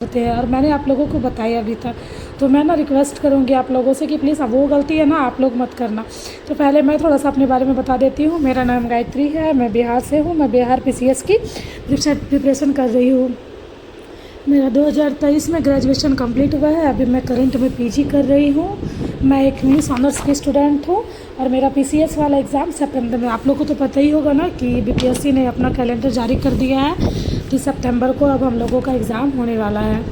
होते हैं और मैंने आप लोगों को बताया भी था। तो मैं ना रिक्वेस्ट करूँगी आप लोगों से कि प्लीज़ अब वो गलती है ना आप लोग मत करना। तो पहले मैं थोड़ा सा अपने बारे में बता देती हूँ। मेरा नाम गायत्री है, मैं बिहार से हूँ। मैं बिहार पीसीएस की प्रिपरेशन कर रही हूँ। मेरा 2023 में ग्रेजुएशन कंप्लीट हुआ है। अभी मैं करंट में पीजी कर रही हूँ। मैं एक इंग्लिश ऑनर्स की स्टूडेंट हूँ और मेरा पीसीएस वाला एग्ज़ाम सितंबर में। आप लोगों को तो पता ही होगा ना कि बीपीएससी ने अपना कैलेंडर जारी कर दिया है कि सितंबर को अब हम लोगों का एग्ज़ाम होने वाला है।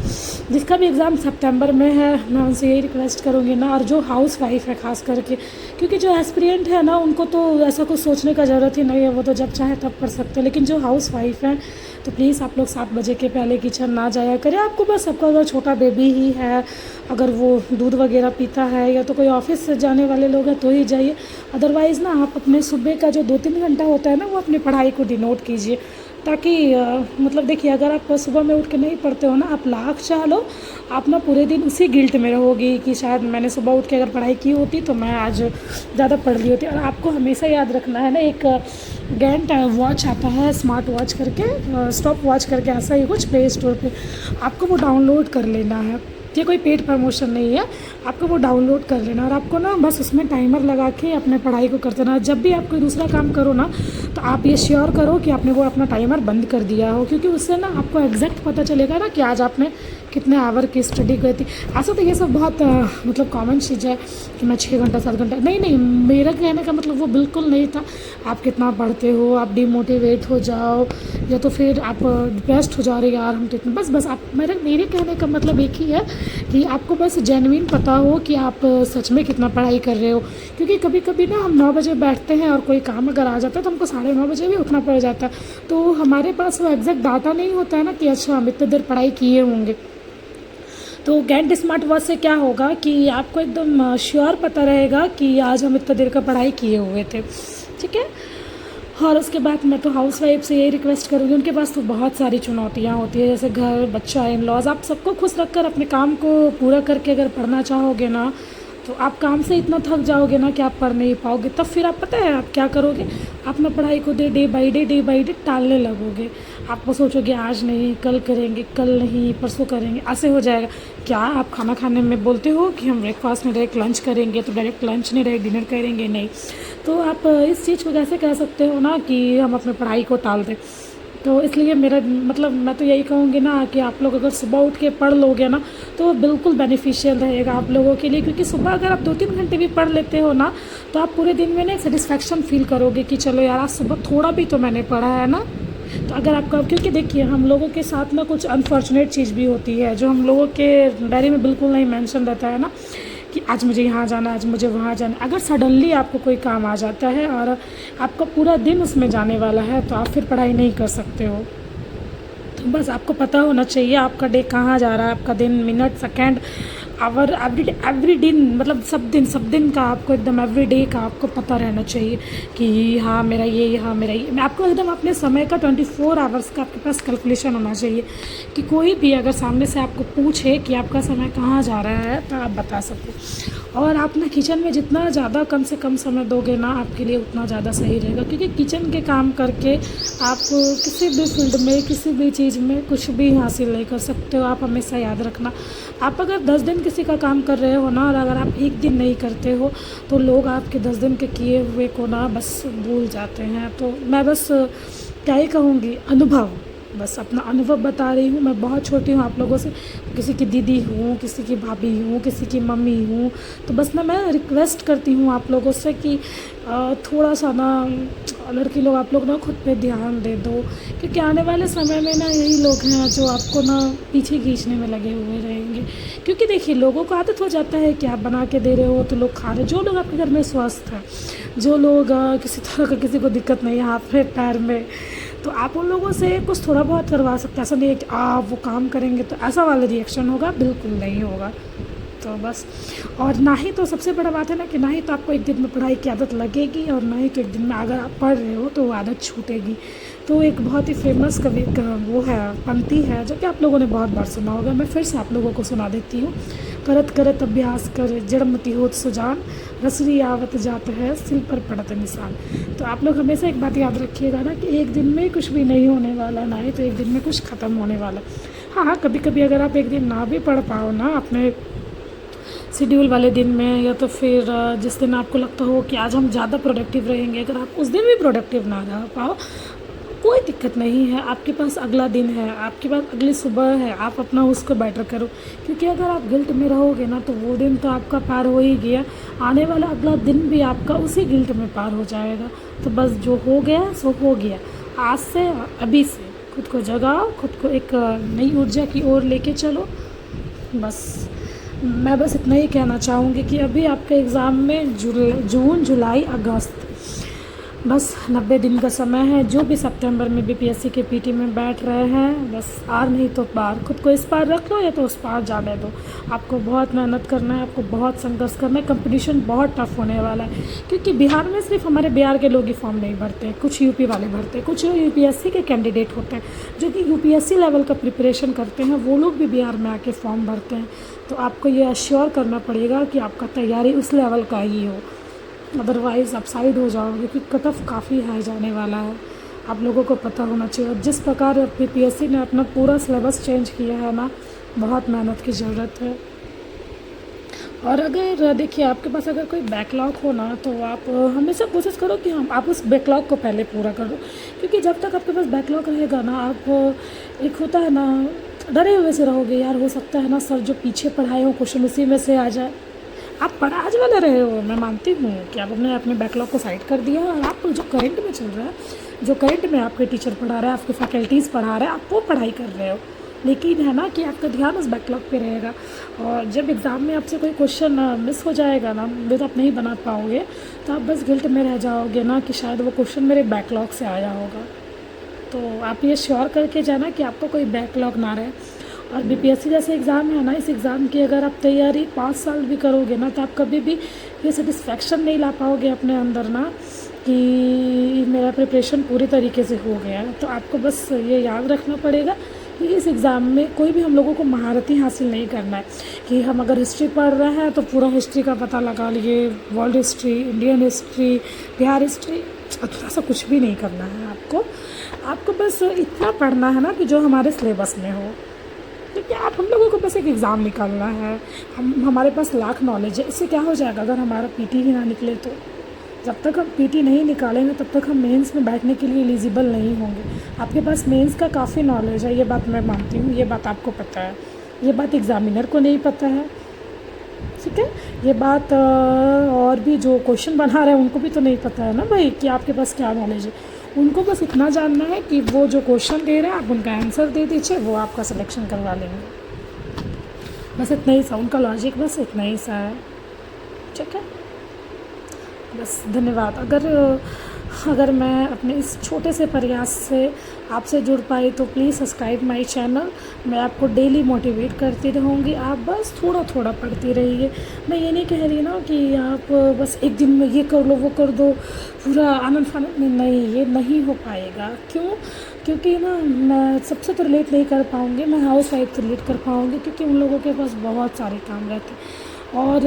जिसका भी एग्ज़ाम सितंबर में है मैं उनसे यही रिक्वेस्ट करूँगी ना, और जो हाउस वाइफ है ख़ास करके, क्योंकि जो एस्पिरेंट है ना उनको तो ऐसा कुछ सोचने का ज़रूरत ही नहीं है, वो तो जब चाहे तब कर सकते हैं। लेकिन जो हाउस वाइफ हैं तो प्लीज़ आप लोग 7 बजे के पहले किचन ना जाया करें। आपको बस आपका अगर छोटा बेबी ही है, अगर वो दूध वगैरह पीता है या तो कोई ऑफिस से जाने वाले लोग हैं तो ही जाइए। अदरवाइज़ ना आप अपने सुबह का जो 2-3 घंटा होता है ना वो अपनी पढ़ाई को डिनोट कीजिए, ताकि मतलब देखिए, अगर आप सुबह में उठ के नहीं पढ़ते हो ना, आप लाख चाह लो, आप ना पूरे दिन उसी गिल्ट में रहोगी कि शायद मैंने सुबह उठ के अगर पढ़ाई की होती तो मैं आज ज़्यादा पढ़ ली होती। और आपको हमेशा याद रखना है ना, एक गैंट वॉच आता है स्मार्ट वॉच करके, स्टॉप वॉच करके, ऐसा ही कुछ प्ले स्टोर पे आपको वो डाउनलोड कर लेना है। ये कोई पेड प्रमोशन नहीं है, आपको वो डाउनलोड कर लेना और आपको ना बस उसमें टाइमर लगा के अपने पढ़ाई को करते रहना। जब भी आप कोई दूसरा काम करो ना तो आप ये श्योर करो कि आपने वो अपना टाइमर बंद कर दिया हो, क्योंकि उससे ना आपको एग्जैक्ट पता चलेगा ना कि आज आपने कितने आवर की स्टडी की थी। ऐसा तो ये सब बहुत मतलब कॉमन चीज़ है कि मैं 6 घंटा 7 घंटा, नहीं नहीं, मेरा कहने का मतलब वो बिल्कुल नहीं था। आप कितना पढ़ते हो, आप डिमोटिवेट हो जाओ या तो फिर आप डिप्रेस्ड हो जा रहे यार हम तो इतना, बस आप मेरे कहने का मतलब एक ही है कि आपको बस जेन्युइन पता हो कि आप सच में कितना पढ़ाई कर रहे हो। क्योंकि कभी कभी ना हम 9 बजे बैठते हैं और कोई काम अगर आ जाता है तो हमको 9:30 बजे भी उठना पड़ जाता है, तो हमारे पास वो एग्जैक्ट डाटा नहीं होता है ना कि अच्छा हम इतने देर पढ़ाई किए होंगे। तो गैंट स्मार्ट वॉच से क्या होगा कि आपको एकदम श्योर पता रहेगा कि आज हम इतना देर का पढ़ाई किए हुए थे, ठीक है। और उसके बाद मैं तो हाउस वाइफ से यही रिक्वेस्ट करूँगी, उनके पास तो बहुत सारी चुनौतियाँ होती है, जैसे घर, बच्चा, इन लॉज। आप सबको खुश रखकर अपने काम को पूरा करके अगर पढ़ना चाहोगे ना तो आप काम से इतना थक जाओगे ना कि आप पढ़ नहीं पाओगे। तब फिर आप पता है आप क्या करोगे, आप अपना पढ़ाई को डे बाई डे टालने लगोगे। आपको सोचोगे आज नहीं, कल करेंगे, कल नहीं, परसों करेंगे, ऐसे हो जाएगा। क्या आप खाना खाने में बोलते हो कि हम ब्रेकफास्ट में डायरेक्ट लंच करेंगे, तो डायरेक्ट लंच नहीं डायरेक्ट डिनर करेंगे? नहीं। तो आप इस चीज़ को कैसे कह सकते हो ना कि हम अपने पढ़ाई को टाल दें। तो इसलिए मेरा मतलब मैं तो यही कहूँगी ना कि आप लोग अगर सुबह उठ के पढ़ लोगे ना तो बिल्कुल बेनिफिशियल रहेगा आप लोगों के लिए। क्योंकि सुबह अगर आप 2-3 घंटे भी पढ़ लेते हो ना तो आप पूरे दिन में ना सेटिस्फेक्शन फील करोगे कि चलो यार आज सुबह थोड़ा भी तो मैंने पढ़ा है ना। तो अगर आपका, क्योंकि देखिए हम लोगों के साथ ना कुछ अनफॉर्चुनेट चीज़ भी होती है जो हम लोगों के डायरी में बिल्कुल नहीं मेंशन रहता है ना, कि आज मुझे यहाँ जाना, आज मुझे वहाँ जाना। अगर सडनली आपको कोई काम आ जाता है और आपका पूरा दिन उसमें जाने वाला है तो आप फिर पढ़ाई नहीं कर सकते हो। तो बस आपको पता होना चाहिए आपका डे कहाँ जा रहा है, आपका दिन, मिनट, सेकंड, आवर, एवरी दिन, मतलब सब दिन का आपको एकदम एवरी डे का आपको पता रहना चाहिए कि हाँ मेरा ये, हाँ मेरा ये। मैं आपको एकदम अपने समय का 24 आवर्स का आपके पास कैलकुलेशन होना चाहिए कि कोई भी अगर सामने से आपको पूछे कि आपका समय कहाँ जा रहा है तो आप बता सको। और आप ना किचन में जितना ज़्यादा कम से कम समय दोगे ना आपके लिए उतना ज़्यादा सही रहेगा। क्योंकि किचन के काम करके आप किसी भी फील्ड में, किसी भी चीज़ में कुछ भी हासिल नहीं कर सकते हो। आप हमेशा याद रखना, आप अगर 10 दिन किसी का काम कर रहे हो ना और अगर आप एक दिन नहीं करते हो तो लोग आपके 10 दिन के किए हुए को ना बस भूल जाते हैं। तो मैं बस क्या ही कहूँगी, अनुभव, बस अपना अनुभव बता रही हूँ। मैं बहुत छोटी हूँ आप लोगों से, किसी की दीदी हूँ, किसी की भाभी हूँ, किसी की मम्मी हूँ। तो बस ना मैं रिक्वेस्ट करती हूँ आप लोगों से कि थोड़ा सा ना लड़की लोग आप लोग ना खुद पे ध्यान दे दो। क्योंकि आने वाले समय में ना यही लोग हैं जो आपको ना पीछे खींचने में लगे हुए रहेंगे। क्योंकि देखिए लोगों को आदत हो जाता है कि आप बना के दे रहे हो तो लोग खा रहे। जो लोग आपके घर में स्वस्थ हैं, जो लोग किसी तरह का किसी को दिक्कत नहीं है हाथ में पैर में, तो आप उन लोगों से कुछ थोड़ा बहुत करवा सकते हैं। ऐसा नहीं है कि आप वो काम करेंगे तो ऐसा वाला रिएक्शन होगा, बिल्कुल नहीं होगा। तो बस, और ना ही तो सबसे बड़ा बात है ना कि ना ही तो आपको एक दिन में पढ़ाई की आदत लगेगी और ना ही तो एक दिन में अगर आप पढ़ रहे हो तो वो आदत छूटेगी। तो एक बहुत ही फेमस कवि का वो है, पंक्ति है जो कि आप लोगों ने बहुत बार सुना होगा, मैं फिर से आप लोगों को सुना देती हूँ। करत करत अभ्यास कर जड़मति होत सुजान, रसरी आवत जात है सिल पर पड़त निशान। तो आप लोग हमेशा एक बात याद रखिएगा ना कि एक दिन में कुछ भी नहीं होने वाला, ना ही तो एक दिन में कुछ ख़त्म होने वाला। हाँ, कभी कभी अगर आप एक दिन ना भी पढ़ पाओ ना अपने शेड्यूल वाले दिन में, या तो फिर जिस दिन आपको लगता हो कि आज हम ज़्यादा प्रोडक्टिव रहेंगे, अगर आप उस दिन भी प्रोडक्टिव ना रह पाओ, कोई दिक्कत नहीं है। आपके पास अगला दिन है, आपके पास अगली सुबह है, आप अपना उसको बेटर करो। क्योंकि अगर आप गिल्ट में रहोगे ना तो वो दिन तो आपका पार हो ही गया, आने वाला अगला दिन भी आपका उसी गिल्ट में पार हो जाएगा। तो बस जो हो गया सो हो गया। आज से, अभी से खुद को जगाओ, खुद को एक नई ऊर्जा की ओर लेके चलो। बस मैं बस इतना ही कहना चाहूँगी कि अभी आपके एग्ज़ाम में जून, जुलाई, अगस्त, बस 90 दिन का समय है। जो भी सितंबर में बीपीएससी के पीटी में बैठ रहे हैं, बस आर नहीं तो पार, खुद को इस पार रख लो या तो उस पार जाने दो। आपको बहुत मेहनत करना है, आपको बहुत संघर्ष करना है। कंपटीशन बहुत टफ होने वाला है, क्योंकि बिहार में सिर्फ हमारे बिहार के लोग ही फॉर्म नहीं भरते, कुछ यूपी वाले भरते हैं, कुछ यूपीएससी के कैंडिडेट होते हैं जो कि यूपीएससी लेवल का प्रिपरेशन करते हैं, वो लोग भी बिहार में आके फॉर्म भरते हैं। तो आपको ये अश्योर करना पड़ेगा कि आपका तैयारी उस लेवल का ही हो, अदरवाइज़ आप साइड हो जाओगे, क्योंकि कट ऑफ काफ़ी हाई जाने वाला है। आप लोगों को पता होना चाहिए। और जिस प्रकार बीपीएससी ने अपना पूरा सिलेबस चेंज किया है ना, बहुत मेहनत की ज़रूरत है। और अगर देखिए आपके पास अगर कोई बैकलॉग हो ना, तो आप हमेशा कोशिश करो कि आप उस बैकलॉग को पहले पूरा करो। क्योंकि जब तक आपके पास बैकलॉग रहेगा ना, आप एक होता है ना, डरे हुए से रहोगे। यार हो सकता है ना सर जो पीछे पढ़ाए हो क्वेश्चन उसी में से आ जाए। आप पढ़ा वाले रहे हो, मैं मानती हूँ कि आप अपने बैकलॉग को साइड कर दिया और आप जो करंट में चल रहा है, जो करंट में आपके टीचर पढ़ा रहा है, आपके फैकल्टीज़ पढ़ा रहे हैं, आप वो पढ़ाई कर रहे हो। लेकिन है ना कि आपका ध्यान उस बैकलॉग पे रहेगा। और जब एग्ज़ाम में आपसे कोई क्वेश्चन मिस हो जाएगा ना, जो आप नहीं बना पाओगे, तो आप बस गिल्ट में रह जाओगे ना कि शायद वो क्वेश्चन मेरे बैकलॉग से आया होगा। तो आप ये श्योर करके जाना कि आपको कोई बैकलॉग ना रहे। और बीपीएससी जैसे एग्ज़ाम है ना, इस एग्ज़ाम की अगर आप तैयारी 5 साल भी करोगे ना, तो आप कभी भी ये सेटिस्फेक्शन नहीं ला पाओगे अपने अंदर ना कि मेरा प्रिपरेशन पूरी तरीके से हो गया। तो आपको बस ये याद रखना पड़ेगा कि इस एग्ज़ाम में कोई भी हम लोगों को महारत ही हासिल नहीं करना है कि हम अगर हिस्ट्री पढ़ रहे हैं तो पूरा हिस्ट्री का पता लगा लिए, world history, Indian history, Bihar history, ऐसा कुछ भी नहीं करना है आपको बस इतना पढ़ना है ना कि जो हमारे सिलेबस में हो। क्योंकि हम लोगों को बस एक एग्ज़ाम निकालना है, हमारे पास लाख नॉलेज है। इससे क्या हो जाएगा अगर हमारा पीटी ही ना निकले तो? जब तक हम पीटी नहीं निकालेंगे तब तक हम मेंस में बैठने के लिए एलिजिबल नहीं होंगे। आपके पास मेंस का काफ़ी नॉलेज है, ये बात मैं मानती हूँ, ये बात आपको पता है, ये बात एग्ज़ामिनर को नहीं पता है, ठीक है। ये बात और भी जो क्वेश्चन बना रहे हैं उनको भी तो नहीं पता है ना भाई कि आपके पास क्या नॉलेज है। उनको बस इतना जानना है कि वो जो क्वेश्चन दे रहे हैं आप उनका आंसर दे दीजिए, वो आपका सिलेक्शन करवा लेंगे। बस इतना ही सा उनका लॉजिक, बस इतना ही सा है, ठीक है। बस धन्यवाद। अगर मैं अपने इस छोटे से प्रयास से आपसे जुड़ पाई तो प्लीज़ सब्सक्राइब माय चैनल। मैं आपको डेली मोटिवेट करती रहूँगी, आप बस थोड़ा थोड़ा पढ़ती रहिए। मैं ये नहीं कह रही ना कि आप बस एक दिन में ये कर लो वो कर दो, पूरा आनंद फानंद में, नहीं, ये नहीं हो पाएगा। क्यों? क्योंकि ना मैं सबसे तो रिलेट नहीं कर पाऊँगी, मैं हाउस वाइफ से रिलेट कर पाऊँगी, क्योंकि उन लोगों के पास बहुत सारे काम रहते हैं। और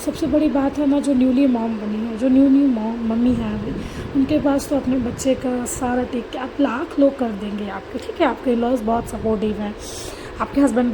सबसे बड़ी बात है ना, जो न्यूली मॉम बनी है, जो न्यू मम्मी है अभी, उनके पास तो अपने बच्चे का सारा टेक के आप लाख लोग कर देंगे आपके, ठीक है। आपके लॉज बहुत सपोर्टिव हैं, आपके हस्बैंड